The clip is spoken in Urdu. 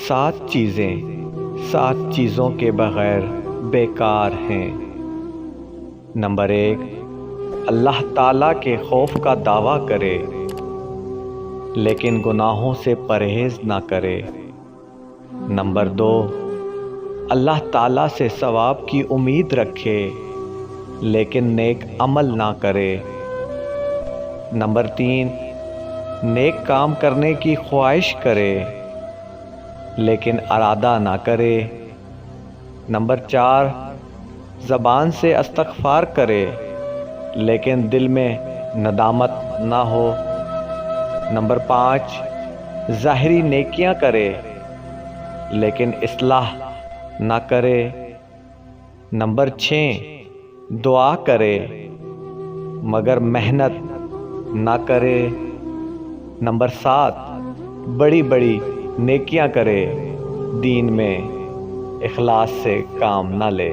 سات چیزوں کے بغیر بیکار ہیں۔ نمبر 1، اللہ تعالیٰ کے خوف کا دعویٰ کرے لیکن گناہوں سے پرہیز نہ کرے۔ نمبر 2، اللہ تعالیٰ سے ثواب کی امید رکھے لیکن نیک عمل نہ کرے۔ نمبر 3، نیک کام کرنے کی خواہش کرے لیکن ارادہ نہ کرے۔ نمبر 4، زبان سے استغفار کرے لیکن دل میں ندامت نہ ہو۔ نمبر 5، ظاہری نیکیاں کرے لیکن اصلاح نہ کرے۔ نمبر 6، دعا کرے مگر محنت نہ کرے۔ نمبر 7، بڑی بڑی نیکیاں کرے، دین میں اخلاص سے کام نہ لے۔